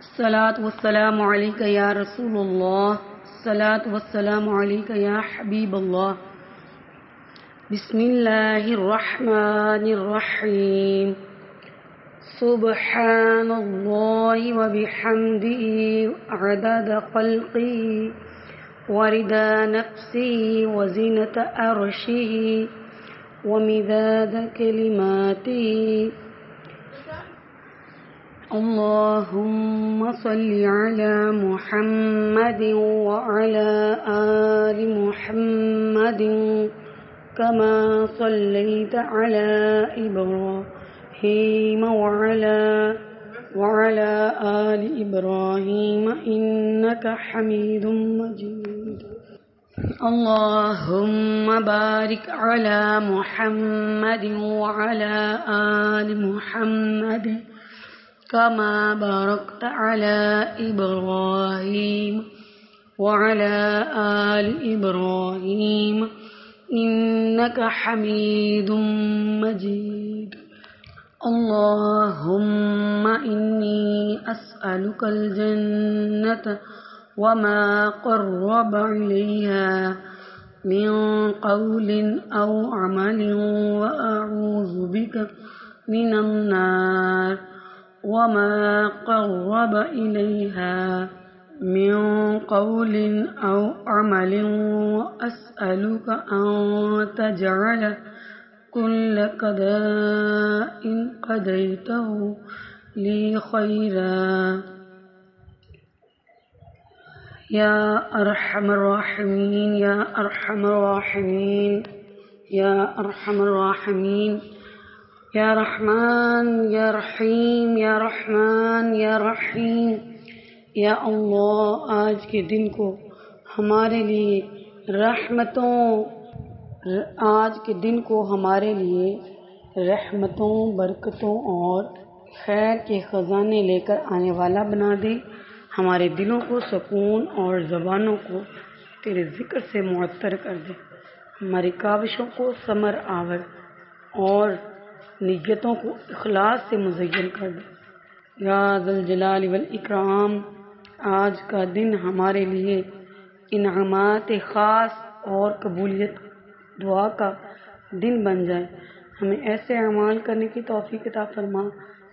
الصلاة والسلام عليك يا رسول الله. الصلاة والسلام عليك يا حبيب الله. بسم الله الرحمن الرحيم. سبحان الله وبحمده عدد خلقه ورضا نفسه وزنة عرشه ومداد كلماته. اللهم صل على محمد وعلى آل محمد كما صليت على إبراهيم وعلى آل إبراهيم إنك حميد مجيد. اللهم بارك على محمد وعلى آل محمد كما باركت على إبراهيم وعلى آل إبراهيم إنك حميد مجيد. اللهم إني أسألك الجنة وما قرب إليها من قول أو عمل وأعوذ بك من النار وما قرب إليها من قول أو عمل وأسألك أن تجعل كل قضاء قضيته لي خيرا يا أرحم الراحمين يا أرحم الراحمين يا أرحم الراحمين یا رحمان یا رحیم یا رحمان یا رحیم. یا اللہ، آج کے دن کو ہمارے لیے رحمتوں برکتوں اور خیر کے خزانے لے کر آنے والا بنا دے. ہمارے دلوں کو سکون اور زبانوں کو تیرے ذکر سے معطر کر دے. ہماری کاوشوں کو ثمر آور اور نیتوں کو اخلاص سے مزین کر دے. یا ذوالجلال والاکرام، آج کا دن ہمارے لیے انعامات خاص اور قبولیت دعا کا دن بن جائے. ہمیں ایسے اعمال کرنے کی توفیق عطا فرما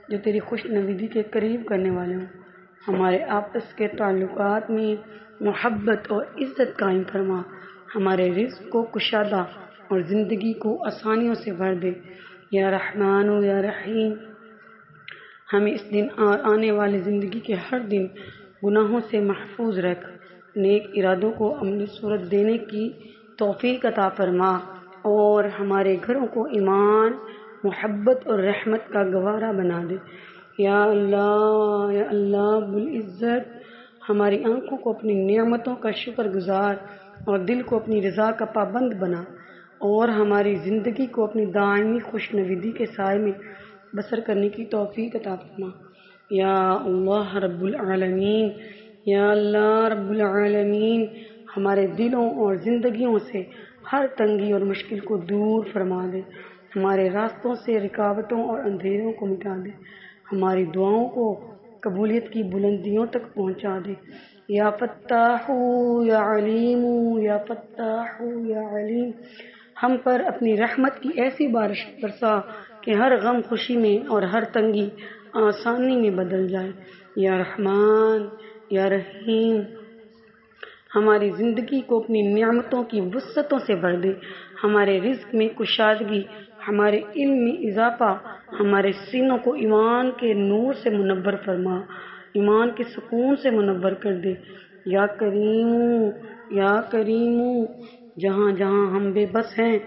جو تیری خوش نویدی کے قریب کرنے والے ہوں. ہمارے آپس کے تعلقات میں محبت اور عزت قائم فرما. ہمارے رزق کو کشادہ اور زندگی کو آسانیوں سے بھر دے. یا رحمان و یا رحیم، ہمیں اس دن اور آنے والی زندگی کے ہر دن گناہوں سے محفوظ رکھ. نیک ارادوں کو عملی صورت دینے کی توفیق عطا فرما اور ہمارے گھروں کو ایمان، محبت اور رحمت کا گوارا بنا دے. یا اللہ بالعزت، ہماری آنکھوں کو اپنی نعمتوں کا شکر گزار اور دل کو اپنی رضا کا پابند بنا اور ہماری زندگی کو اپنی دائمی خوش نویدی کے سائے میں بسر کرنے کی توفیق عطا فرما. یا اللہ رب العالمین، یا اللہ رب العالمین، ہمارے دلوں اور زندگیوں سے ہر تنگی اور مشکل کو دور فرما دے. ہمارے راستوں سے رکاوٹوں اور اندھیروں کو مٹا دے. ہماری دعاؤں کو قبولیت کی بلندیوں تک پہنچا دے. یا فتاح یا علیم، یا فتاح یا علیم، ہم پر اپنی رحمت کی ایسی بارش برسا کہ ہر غم خوشی میں اور ہر تنگی آسانی میں بدل جائے. یا رحمان یا رحیم، ہماری زندگی کو اپنی نعمتوں کی وسعتوں سے بھر دے. ہمارے رزق میں کشادگی، ہمارے علم میں اضافہ، ہمارے سینوں کو ایمان کے نور سے منور فرما، ایمان کے سکون سے منور کر دے. یا کریم یا کریم، جہاں جہاں ہم بے بس ہیں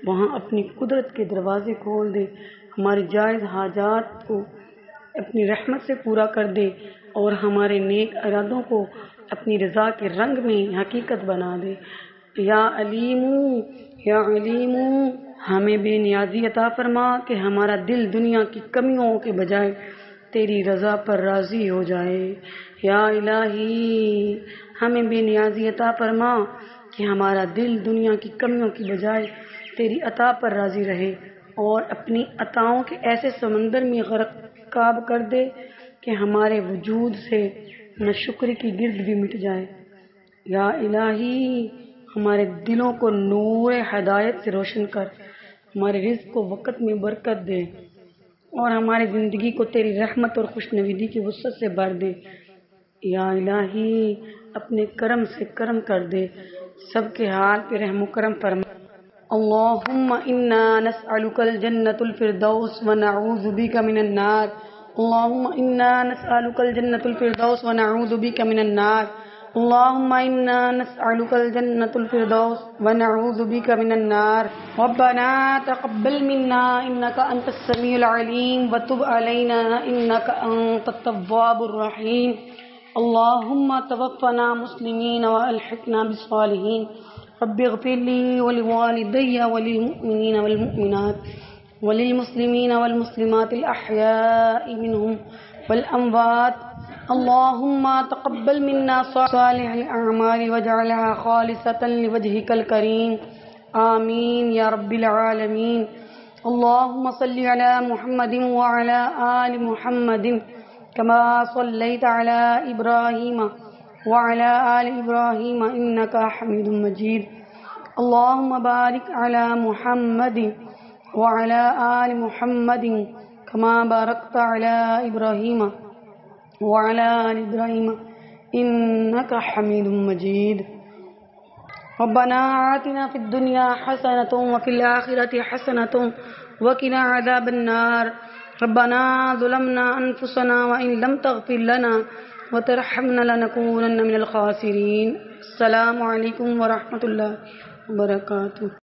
وہاں اپنی قدرت کے دروازے کھول دے. ہماری جائز حاجات کو اپنی رحمت سے پورا کر دے اور ہمارے نیک ارادوں کو اپنی رضا کے رنگ میں حقیقت بنا دے. یا علیم یا علیم، ہمیں بے نیازی عطا فرما کہ ہمارا دل دنیا کی کمیوں کے بجائے تیری رضا پر راضی ہو جائے. یا الہی، ہمیں بے نیازی عطا فرما کہ ہمارا دل دنیا کی کمیوں کی بجائے تیری عطا پر راضی رہے اور اپنی عطاؤں کے ایسے سمندر میں غرقاب کر دے کہ ہمارے وجود سے ناشکری کی گرد بھی مٹ جائے۔ یا الہی ہمارے دلوں کو نور ہدایت سے روشن کر، ہمارے رزق کو وقت میں برکت دے، اور ہماری زندگی کو تیری رحمت اور خوشنویدی کی وسعت سے بھر دے۔ یا الہی اپنے کرم سے کرم کر دے، سب کے حال پہ رحم و کرم فرما۔ اللہم انا نسألک الجنة الفردوس ونعوذ بک من النار۔ اللہم انا نسألک الجنة الفردوس ونعوذ بک من النار۔ اللہم انا نسألک الجنة الفردوس ونعوذ بک من النار۔ ربنا تقبل منا انک انت السمیع العلیم وتب علینا انک انت التواب الرحیم۔ اللہم توفنا مسلمین والحقنا بالصالحین۔ رب اغفر لی ولوالدی وللمؤمنین والمؤمنات وللمسلمین والمسلمات الأحیاء منهم والأموات۔ اللہم تقبل منا صالح الأعمال واجعلها خالصة لوجهك الكريم، آمین یا رب العالمین۔ اللہم صل علی محمد وعلى آل محمد كما صليت على إبراهيم وعلى آل إبراهيم إنك حميد مجيد۔ اللهم بارك على محمد وعلى آل محمد كما باركت على إبراهيم وعلى آل إبراهيم إنك حميد مجيد۔ ربنا آتنا في الدنيا حسنة وفي الآخرة حسنة وقنا عذاب النار۔ ربنا ظلمنا أنفسنا وإن لم تغفر لنا وترحمنا لنكونن من الخاسرين۔ السلام علیکم ورحمۃ اللہ وبرکاتہ۔